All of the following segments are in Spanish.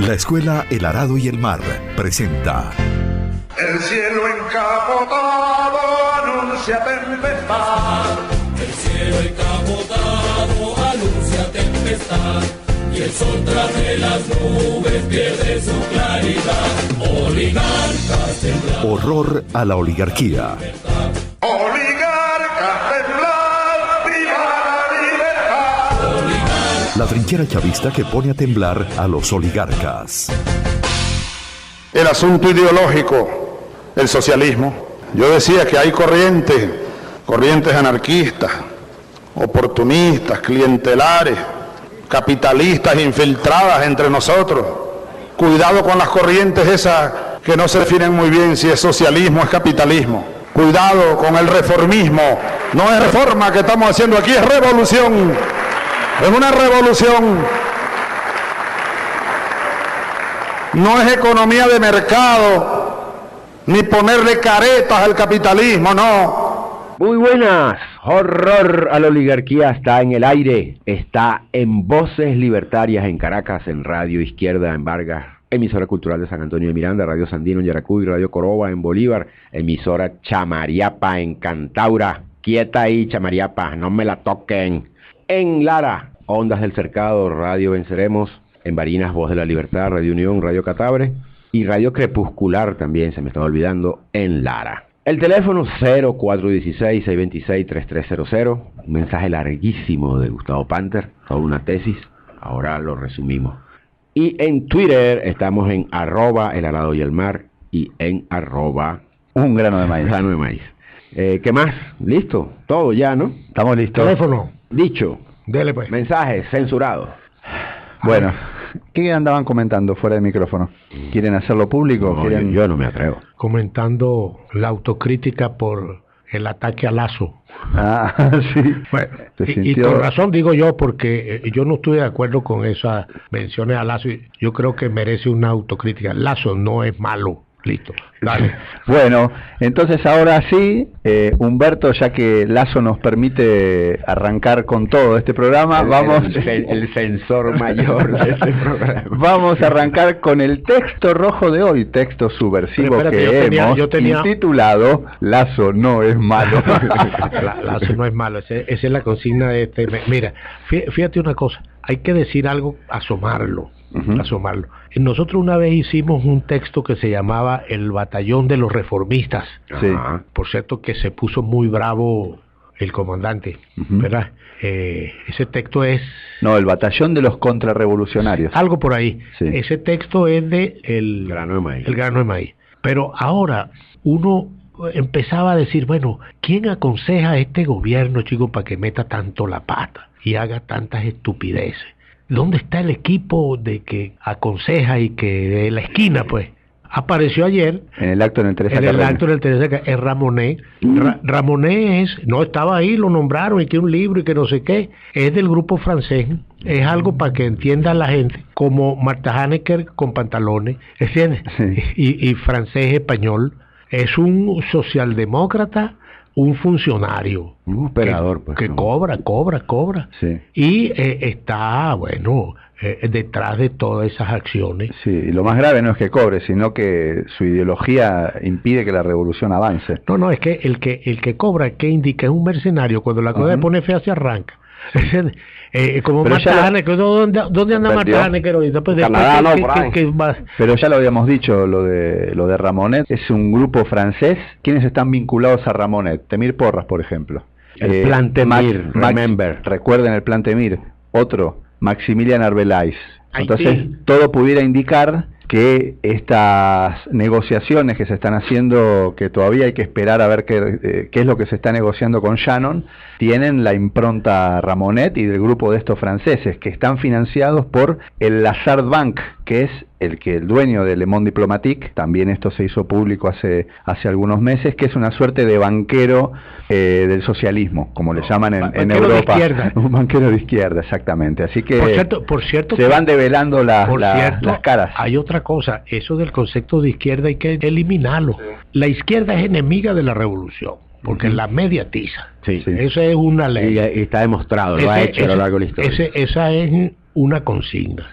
La Escuela El Arado y el Mar presenta... El cielo encapotado anuncia tempestad. El cielo encapotado anuncia tempestad. Y el sol tras de las nubes pierde su claridad. Oligarcas temblar. Horror a la oligarquía. Oligarcas temblar, viva la libertad. La trinchera chavista que pone a temblar a los oligarcas. El asunto ideológico, el socialismo. Yo decía que hay corrientes anarquistas, oportunistas, clientelares, capitalistas infiltradas entre nosotros. Cuidado con las corrientes esas que no se definen muy bien si es socialismo o es capitalismo. Cuidado con el reformismo. No es reforma que estamos haciendo aquí, es revolución. Es una revolución. No es economía de mercado, ni ponerle caretas al capitalismo, no. Muy buenas. Horror a la oligarquía está en el aire, está en Voces Libertarias en Caracas, en Radio Izquierda en Vargas, emisora cultural de San Antonio de Miranda, Radio Sandino en Yaracuy, Radio Coroba en Bolívar, emisora Chamariapa en Cantaura. Quieta ahí, Chamariapa, no me la toquen. En Lara, Ondas del Cercado, Radio Venceremos. En Barinas, Voz de la Libertad, Radio Unión, Radio Catabre y Radio Crepuscular también, se me estaba olvidando, en Lara. El teléfono 0416-626-3300, un mensaje larguísimo de Gustavo Panther, toda una tesis, ahora lo resumimos. Y en Twitter estamos en @elarado-y-el-mar y en un grano de maíz. Grano de maíz. ¿Qué más? ¿Listo? Todo ya, ¿no? Estamos listos. Teléfono. Dicho. Dele pues. Mensajes censurados. Bueno, ¿qué andaban comentando fuera de micrófono? ¿Quieren hacerlo público? No, ¿Quieren... yo no me atrevo. Comentando la autocrítica por el ataque a Lazo. Ah, sí. Bueno, y con razón digo yo, porque yo no estoy de acuerdo con esas menciones a Lazo. Yo creo que merece una autocrítica. Lazo no es malo. Listo, dale. Bueno, entonces ahora sí, Humberto, ya que Lazo nos permite arrancar con todo este programa, el censor mayor de este programa. Vamos a arrancar con el texto rojo de hoy, texto subversivo hemos titulado Lazo no es malo. Lazo no es malo, esa es la consigna de este. Mira, fíjate una cosa, hay que decir algo, asomarlo. Asomarlo. Nosotros una vez hicimos un texto que se llamaba El Batallón de los Reformistas. Sí. Por cierto que se puso muy bravo el comandante, ¿verdad? Ese texto es... No, El Batallón de los Contrarrevolucionarios. Algo por ahí. Sí. Ese texto es de el grano de maíz. Pero ahora uno empezaba a decir, bueno, ¿quién aconseja a este gobierno, chico, para que meta tanto la pata y haga tantas estupideces? ¿Dónde está el equipo de que aconseja y que de la esquina, pues? Apareció ayer en el acto en el Teresa Carreño, es Ramonet. Ramonet no estaba ahí, lo nombraron, y que un libro y que no sé qué, es del grupo francés. Es algo para que entienda la gente, como Marta Hanecker con pantalones, ¿entiendes? Sí. Y francés español. Es un socialdemócrata, un funcionario, un operador, que cobra. Sí. Y está, bueno, detrás de todas esas acciones. Sí, y lo más grave no es que cobre, sino que su ideología impide que la revolución avance. No, es que el que cobra, ¿qué indica? Es un mercenario. Cuando la cosa se pone fea, se arranca. Como Marta Hanecker, ¿dónde anda Marta Hanecker ahorita? Pues Canadá, pero ya lo habíamos dicho, lo de Ramonet, es un grupo francés. ¿Quiénes están vinculados a Ramonet? Temir Porras, por ejemplo. El Plan Temir, remember. Recuerden el Plan Temir. Otro, Maximilian Arbelais. Entonces, sí, todo pudiera indicar que estas negociaciones que se están haciendo, que todavía hay que esperar a ver qué es lo que se está negociando con Shannon, tienen la impronta Ramonet y del grupo de estos franceses, que están financiados por el Lazard Bank, que es el dueño de Le Monde Diplomatique. También esto se hizo público hace algunos meses, que es una suerte de banquero del socialismo, como le llaman en Europa. Un banquero de izquierda, exactamente. Así que por cierto se van develando las caras. Hay otra cosa, eso del concepto de izquierda hay que eliminarlo. La izquierda es enemiga de la revolución, porque la mediatiza. Sí. Esa es una ley. Y está demostrado, lo ha hecho a lo largo de la historia. Esa es una consigna.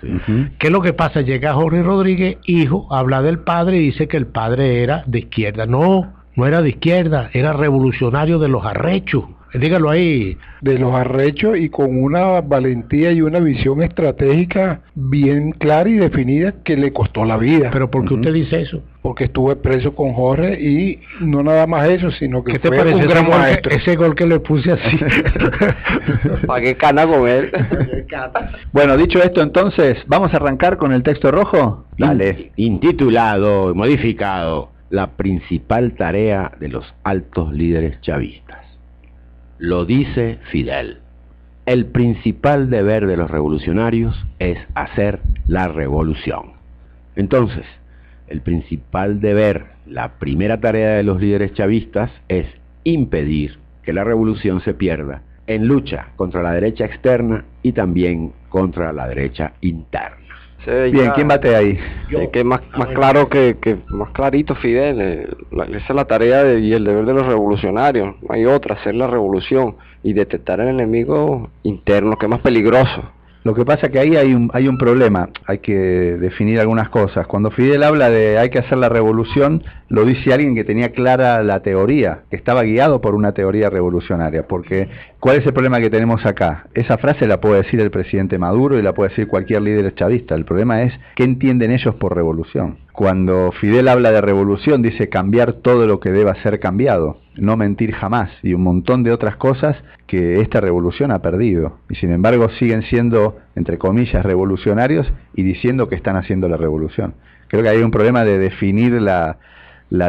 ¿Qué es lo que pasa? Llega Jorge Rodríguez, hijo, habla del padre y dice que el padre era de izquierda. No era de izquierda, era revolucionario de los arrechos. Dígalo ahí. De los arrechos y con una valentía y una visión estratégica bien clara y definida que le costó la vida. ¿Pero por qué usted dice eso? Porque estuve preso con Jorge y no nada más eso, sino que ¿Qué te fue parece un gran maestro. ese gol que le puse así? ¿Para qué cana con él? Bueno, dicho esto entonces, ¿vamos a arrancar con el texto rojo? Dale. Intitulado, modificado, la principal tarea de los altos líderes chavistas. Lo dice Fidel. El principal deber de los revolucionarios es hacer la revolución. Entonces, el principal deber, la primera tarea de los líderes chavistas es impedir que la revolución se pierda en lucha contra la derecha externa y también contra la derecha interna. Sí, Bien, ¿quién bate ahí? Que más claro que más clarito Fidel. Esa es la tarea y el deber de los revolucionarios. No hay otra, hacer la revolución y detectar el enemigo interno, que es más peligroso. Lo que pasa es que ahí hay un problema, hay que definir algunas cosas. Cuando Fidel habla de hay que hacer la revolución, lo dice alguien que tenía clara la teoría, que estaba guiado por una teoría revolucionaria, porque ¿cuál es el problema que tenemos acá? Esa frase la puede decir el presidente Maduro y la puede decir cualquier líder chavista. El problema es ¿qué entienden ellos por revolución? Cuando Fidel habla de revolución, dice cambiar todo lo que deba ser cambiado, no mentir jamás, y un montón de otras cosas que esta revolución ha perdido. Y sin embargo siguen siendo, entre comillas, revolucionarios y diciendo que están haciendo la revolución. Creo que hay un problema de definir la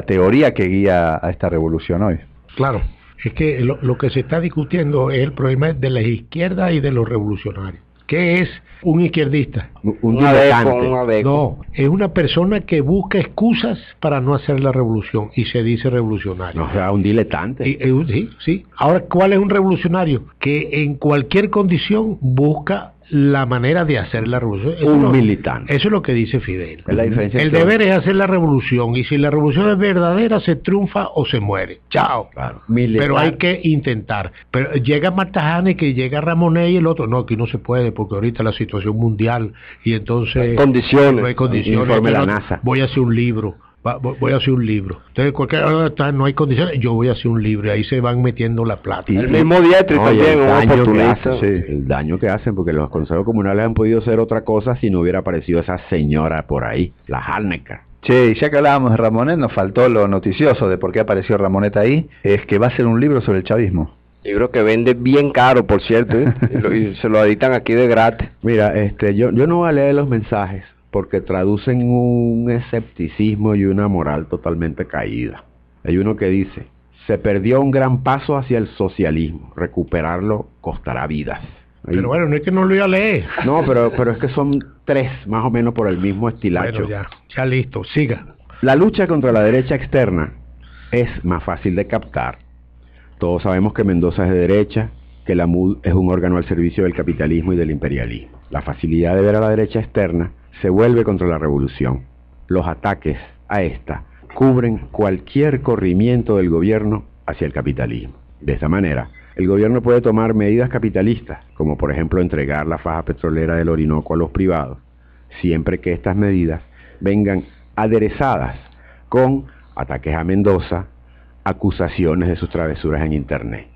teoría que guía a esta revolución hoy. Claro, es que lo que se está discutiendo es el problema de la izquierda y de los revolucionarios. ¿Qué es un izquierdista? Un abeco. No, es una persona que busca excusas para no hacer la revolución y se dice revolucionario. O sea, un diletante. Sí. Ahora, ¿cuál es un revolucionario? Que en cualquier condición busca la manera de hacer la revolución. Militante. Eso es lo que dice Fidel. Es la diferencia. El deber es hacer la revolución y si la revolución es verdadera se triunfa o se muere. Chao. Claro. Pero hay que intentar. Pero llega Marta Haneke, que llega Ramonet y el otro. No, aquí no se puede porque ahorita la situación mundial y entonces hay condiciones. No hay condiciones. Informe la NASA. Voy a hacer un libro. Voy a hacer un libro. Entonces, no hay condiciones, yo voy a hacer un libro. Y ahí se van metiendo la plata. El mismo Dietri también, un oportunista. El daño que hacen, porque los consejos comunales han podido hacer otra cosa si no hubiera aparecido esa señora por ahí, la Haneke. Che, ya que hablábamos de Ramonet, nos faltó lo noticioso de por qué apareció Ramonet ahí, es que va a ser un libro sobre el chavismo. Libro que vende bien caro, por cierto, y se lo editan aquí de gratis. Mira, yo no voy a leer los mensajes, porque traducen un escepticismo y una moral totalmente caída. Hay uno que dice, se perdió un gran paso hacia el socialismo, recuperarlo costará vidas. Pero bueno, no es que no lo iba a leer. No, pero es que son tres, más o menos por el mismo estilacho. Bueno, ya listo, siga. La lucha contra la derecha externa es más fácil de captar. Todos sabemos que Mendoza es de derecha, que la MUD es un órgano al servicio del capitalismo y del imperialismo. La facilidad de ver a la derecha externa se vuelve contra la revolución. Los ataques a esta cubren cualquier corrimiento del gobierno hacia el capitalismo. De esta manera, el gobierno puede tomar medidas capitalistas, como por ejemplo entregar la faja petrolera del Orinoco a los privados, siempre que estas medidas vengan aderezadas con ataques a Mendoza, acusaciones de sus travesuras en Internet.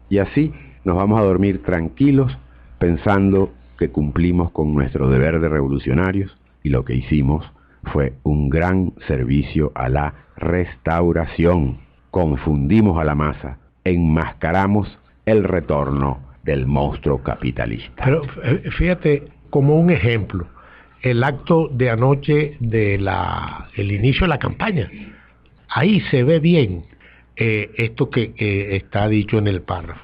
Y así nos vamos a dormir tranquilos pensando que cumplimos con nuestro deber de revolucionarios y lo que hicimos fue un gran servicio a la restauración. Confundimos a la masa, enmascaramos el retorno del monstruo capitalista. Pero fíjate, como un ejemplo, el acto de anoche de el inicio de la campaña, ahí se ve bien esto que está dicho en el párrafo.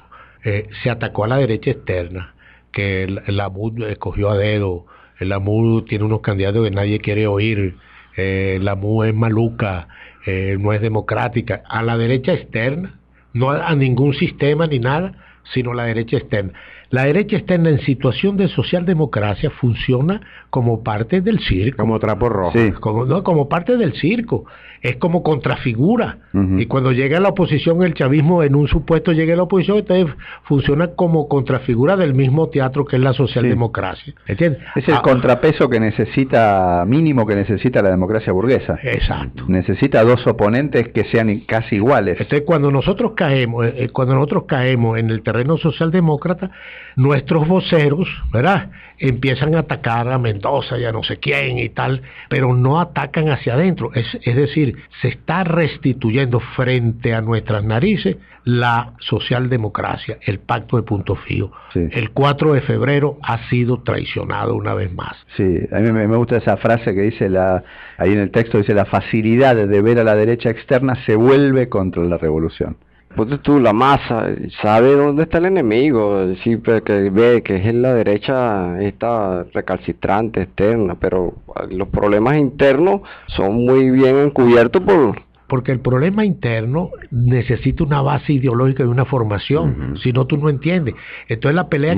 Se atacó a la derecha externa, que la MUD escogió a dedo, la MUD tiene unos candidatos que nadie quiere oír, la MUD es maluca, no es democrática. A la derecha externa, no a ningún sistema ni nada, sino la derecha externa. La derecha externa en situación de socialdemocracia funciona como parte del circo. Como trapo rojo. Sí. Como parte del circo. Es como contrafigura. Y cuando llega la oposición, el chavismo en un supuesto llega a la oposición, entonces funciona como contrafigura del mismo teatro que es la socialdemocracia. ¿Entiendes? Es el contrapeso que necesita, mínimo que necesita la democracia burguesa. Exacto. Necesita dos oponentes que sean casi iguales. Entonces cuando nosotros caemos en el terreno socialdemócrata, nuestros voceros, ¿verdad?, empiezan a atacar a Mendoza y a no sé quién y tal, pero no atacan hacia adentro. Es decir, se está restituyendo frente a nuestras narices la socialdemocracia, el pacto de punto fijo. Sí. El 4 de febrero ha sido traicionado una vez más. Sí, a mí me gusta esa frase que dice ahí en el texto, dice: la facilidad de ver a la derecha externa se vuelve contra la revolución. Pues tú, la masa, sabe dónde está el enemigo, sí, que ve que es la derecha esta recalcitrante, externa, pero los problemas internos son muy bien encubiertos porque el problema interno necesita una base ideológica y una formación, si no tú no entiendes. Entonces la pelea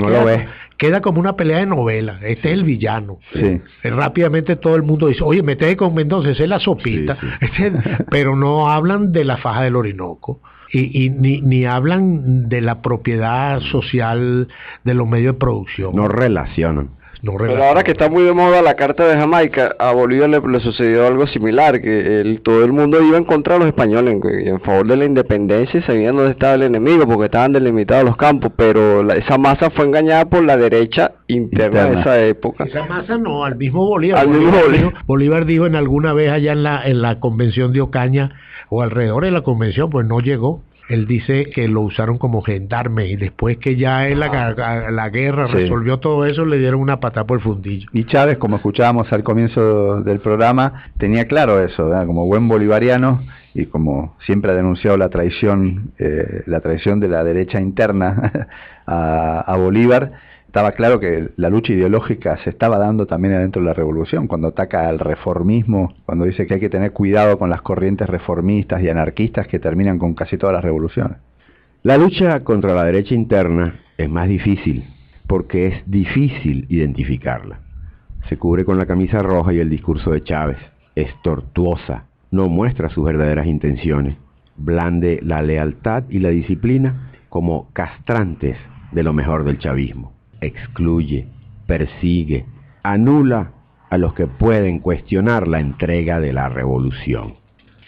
queda como una pelea de novela, este es el villano. Sí. Rápidamente todo el mundo dice, oye, métete con Mendoza, esa es la sopita, sí. Pero no hablan de la faja del Orinoco. Ni hablan de la propiedad social de los medios de producción. No relacionan. Pero ahora que está muy de moda la Carta de Jamaica, a Bolívar le sucedió algo similar, que todo el mundo iba en contra de los españoles, en favor de la independencia, y sabían dónde estaba el enemigo, porque estaban delimitados los campos, pero esa masa fue engañada por la derecha interna de esa época. Esa masa no, al mismo Bolívar. Bolívar dijo en alguna vez allá en la convención de Ocaña, o alrededor de la convención, pues no llegó. Él dice que lo usaron como gendarme y después que ya en la guerra resolvió todo eso, le dieron una patada por el fundillo. Y Chávez, como escuchábamos al comienzo del programa, tenía claro eso, ¿verdad? Como buen bolivariano y como siempre ha denunciado la traición de la derecha interna a Bolívar. Estaba claro que la lucha ideológica se estaba dando también adentro de la revolución, cuando ataca al reformismo, cuando dice que hay que tener cuidado con las corrientes reformistas y anarquistas que terminan con casi todas las revoluciones. La lucha contra la derecha interna es más difícil, porque es difícil identificarla. Se cubre con la camisa roja y el discurso de Chávez. Es tortuosa, no muestra sus verdaderas intenciones, blande la lealtad y la disciplina como castrantes de lo mejor del chavismo. Excluye, persigue, anula a los que pueden cuestionar la entrega de la revolución.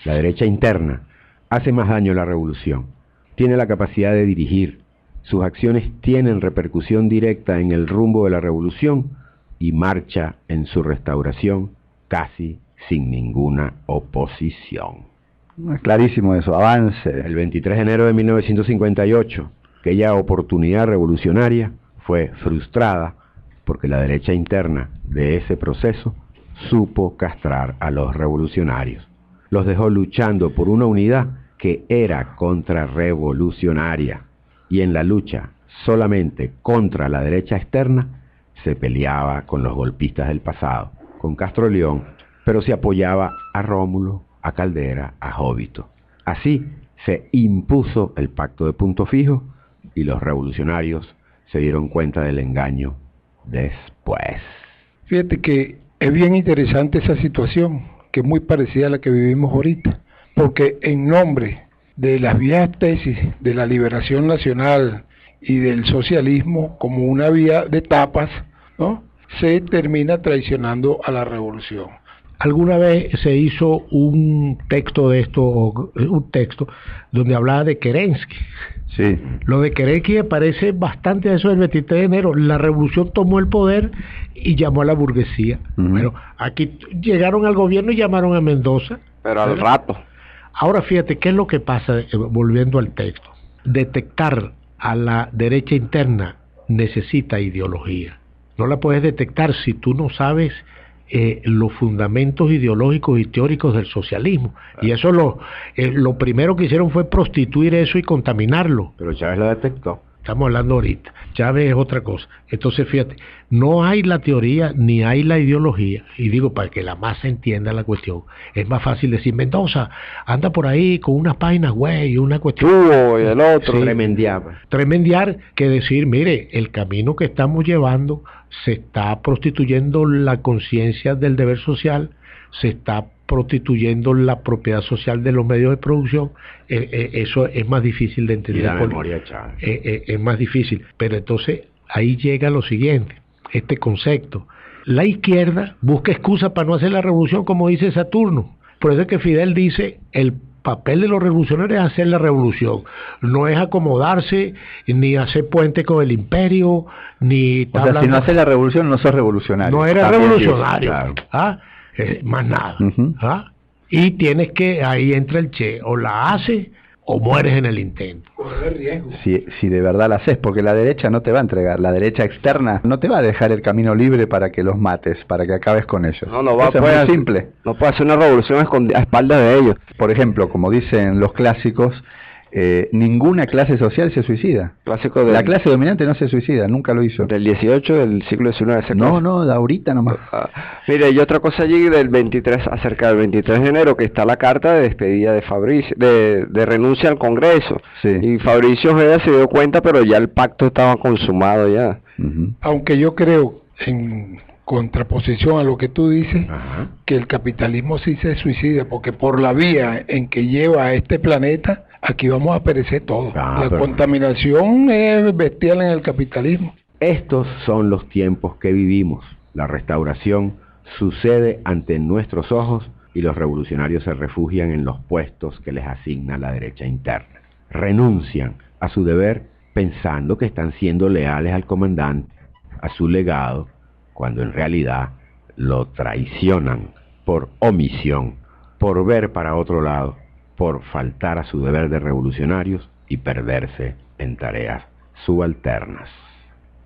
La derecha interna hace más daño a la revolución, tiene la capacidad de dirigir, sus acciones tienen repercusión directa en el rumbo de la revolución y marcha en su restauración casi sin ninguna oposición. Es clarísimo eso, avance. El 23 de enero de 1958, aquella oportunidad revolucionaria fue frustrada porque la derecha interna de ese proceso supo castrar a los revolucionarios. Los dejó luchando por una unidad que era contrarrevolucionaria, y en la lucha solamente contra la derecha externa se peleaba con los golpistas del pasado, con Castro León, pero se apoyaba a Rómulo, a Caldera, a Jóbito. Así se impuso el pacto de punto fijo y los revolucionarios se dieron cuenta del engaño después. Fíjate que es bien interesante esa situación, que es muy parecida a la que vivimos ahorita, porque en nombre de las viejas tesis de la liberación nacional y del socialismo como una vía de tapas, ¿no?, se termina traicionando a la revolución. Alguna vez se hizo un texto donde hablaba de Kerensky. Sí. Lo de Kerensky me parece bastante a eso del 23 de enero. La revolución tomó el poder y llamó a la burguesía. Pero aquí llegaron al gobierno y llamaron a Mendoza. Pero al rato. Ahora fíjate, ¿qué es lo que pasa? Volviendo al texto. Detectar a la derecha interna necesita ideología. No la puedes detectar si tú no sabes los fundamentos ideológicos y teóricos del socialismo. Y eso lo primero que hicieron fue prostituir eso y contaminarlo. Pero Chávez lo detectó. estamos hablando ahorita. Chávez es otra cosa. Entonces, fíjate, no hay la teoría ni hay la ideología, y digo para que la masa entienda la cuestión, es más fácil decir, Mendoza, anda por ahí con unas páginas web y una cuestión... y el otro. Sí, Tremendiar. que decir, mire, el camino que estamos llevando se está prostituyendo la conciencia del deber social, se está prostituyendo la propiedad social de los medios de producción. Eso es más difícil de entender. Y la memoria, Chávez. Es más difícil, pero entonces ahí llega lo siguiente, este concepto. La izquierda busca excusa para no hacer la revolución, como dice Saturno. Por eso es que Fidel dice, el papel de los revolucionarios es hacer la revolución, no es acomodarse, ni hacer puente con el imperio, ni... O sea, si no haces la revolución, no sos revolucionario. No eres también revolucionario, claro. Más nada. Y tienes que, ahí entra el Che, o la haces o mueres en el intento. Si de verdad la haces, porque la derecha no te va a entregar, la derecha externa no te va a dejar el camino libre para que los mates, para que acabes con ellos. No va, eso es muy simple. No puede hacer una revolución a espaldas de ellos. Por ejemplo, como dicen los clásicos, ninguna clase social se suicida. La clase dominante no se suicida, nunca lo hizo. Del 18 del siglo XIX. No, de ahorita nomás. Mire, y otra cosa allí del 23, acerca del 23 de enero, que está la carta de despedida de Fabricio, de renuncia al Congreso. Sí. Y Fabricio Ojeda se dio cuenta, pero ya el pacto estaba consumado ya. Aunque yo creo, en contraposición a lo que tú dices, que el capitalismo sí se suicida, porque por la vía en que lleva a este planeta, aquí vamos a perecer todos. La contaminación es bestial en el capitalismo. Estos son los tiempos que vivimos. La restauración sucede ante nuestros ojos y los revolucionarios se refugian en los puestos que les asigna la derecha interna. Renuncian a su deber pensando que están siendo leales al comandante, a su legado, cuando en realidad lo traicionan por omisión, por ver para otro lado, por faltar a su deber de revolucionarios y perderse en tareas subalternas.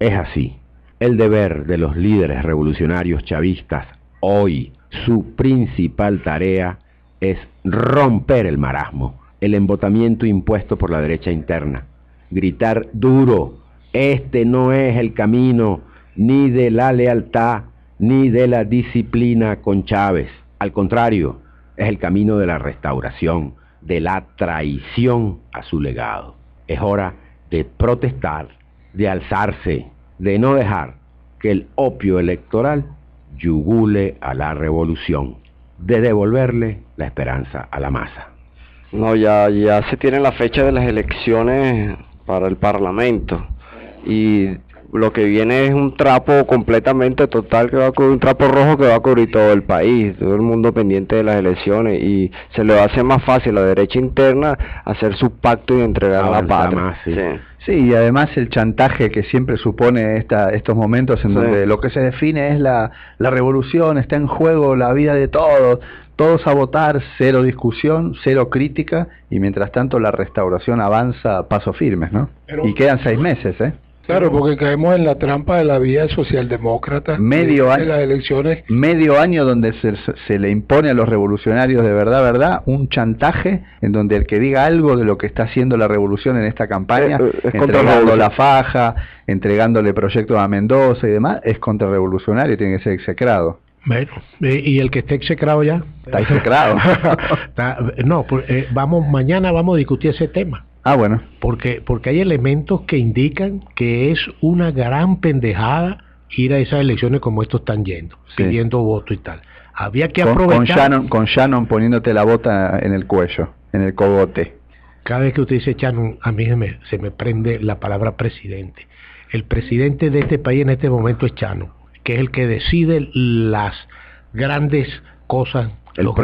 Es así, el deber de los líderes revolucionarios chavistas hoy, su principal tarea es romper el marasmo, el embotamiento impuesto por la derecha interna, gritar duro, este no es el camino ni de la lealtad ni de la disciplina con Chávez, al contrario, es el camino de la restauración, de la traición a su legado. Es hora de protestar, de alzarse, de no dejar que el opio electoral yugule a la revolución, de devolverle la esperanza a la masa. No, ya se tiene la fecha de las elecciones para el Parlamento y lo que viene es un trapo completamente total, que va a cubrir, un trapo rojo que va a cubrir todo el país, todo el mundo pendiente de las elecciones, y se le va a hacer más fácil a la derecha interna hacer su pacto y entregar la patria. Sí, y además el chantaje que siempre supone estos momentos en donde lo que se define es la revolución, está en juego la vida de todos a votar, cero discusión, cero crítica, y mientras tanto la restauración avanza a pasos firmes, ¿no? Y quedan 6 meses, Claro, porque caemos en la trampa de la vía socialdemócrata de las elecciones. Medio año donde se le impone a los revolucionarios de verdad, un chantaje en donde el que diga algo de lo que está haciendo la revolución en esta campaña, entregando la faja, entregándole proyectos a Mendoza y demás, es contrarrevolucionario, tiene que ser execrado. Bueno, y el que esté execrado ya. Está execrado. Mañana vamos a discutir ese tema. Ah, bueno. Porque hay elementos que indican que es una gran pendejada ir a esas elecciones como estos están yendo, pidiendo voto y tal. Había que aprovechar... Con Shannon poniéndote la bota en el cuello, en el cogote. Cada vez que usted dice Shannon, a mí se me prende la palabra presidente. El presidente de este país en este momento es Shannon, que es el que decide las grandes cosas, los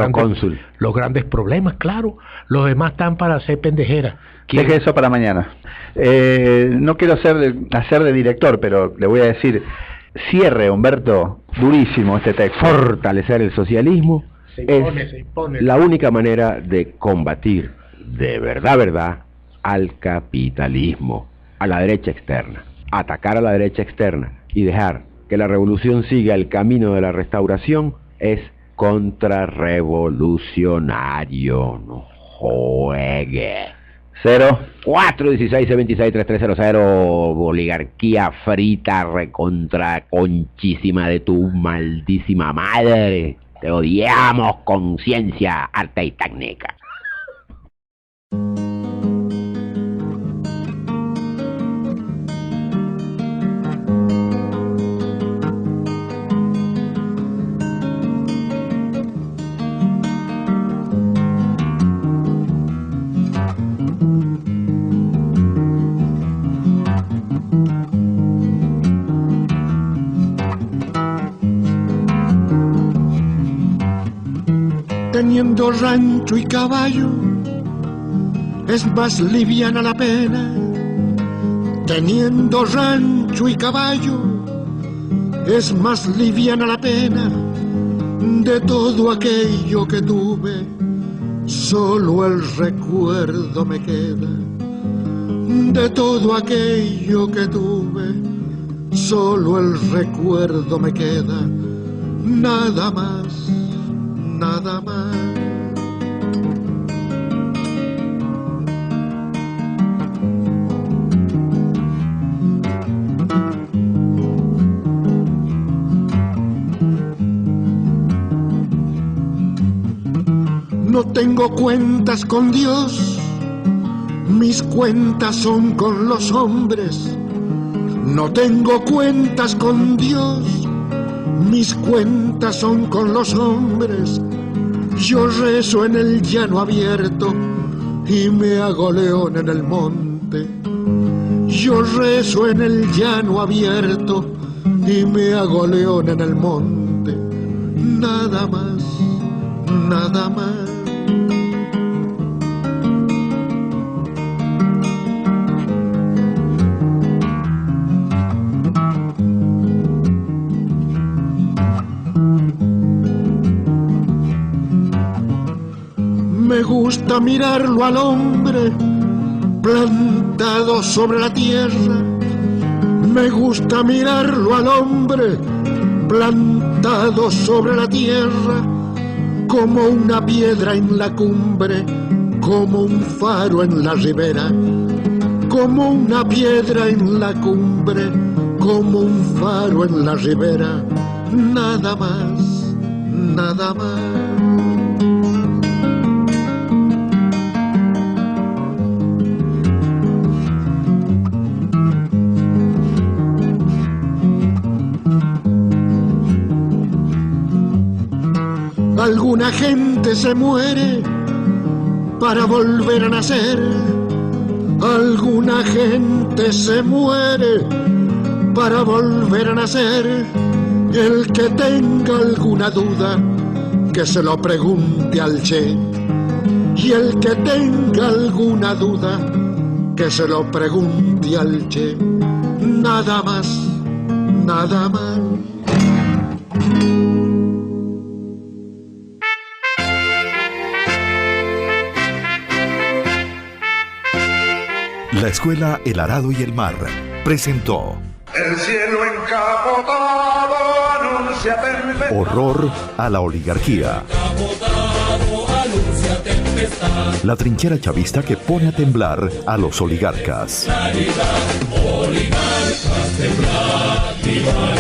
grandes problemas, claro. Los demás están para hacer pendejeras. Deje eso para mañana. No quiero hacer de director, pero le voy a decir, cierre, Humberto, durísimo este texto. Fortalecer el socialismo es la única manera de combatir de verdad al capitalismo, a la derecha externa. Atacar a la derecha externa y dejar que la revolución siga el camino de la restauración es contrarrevolucionario. No juegue. 416-626-3300. Oligarquía frita, recontra conchísima de tu maldísima madre. Te odiamos, conciencia, arte y técnica. Teniendo rancho y caballo, es más liviana la pena. Teniendo rancho y caballo, es más liviana la pena. De todo aquello que tuve, solo el recuerdo me queda. De todo aquello que tuve, solo el recuerdo me queda. Nada más, nada más. No tengo cuentas con Dios, mis cuentas son con los hombres. No tengo cuentas con Dios, mis cuentas son con los hombres. Yo rezo en el llano abierto y me hago león en el monte. Yo rezo en el llano abierto y me hago león en el monte. Nada más, nada más. Me gusta mirarlo al hombre plantado sobre la tierra. Me gusta mirarlo al hombre plantado sobre la tierra, como una piedra en la cumbre, como un faro en la ribera. Como una piedra en la cumbre, como un faro en la ribera. Nada más, nada más. Alguna gente se muere para volver a nacer. Alguna gente se muere para volver a nacer. El que tenga alguna duda, que se lo pregunte al Che. Y el que tenga alguna duda, que se lo pregunte al Che. Nada más, nada más. La Escuela El Arado y el Mar presentó El cielo encapotado anuncia tempestad. Horror a la oligarquía. La trinchera chavista que pone a temblar a los oligarcas. Oligarcas, temblar, viva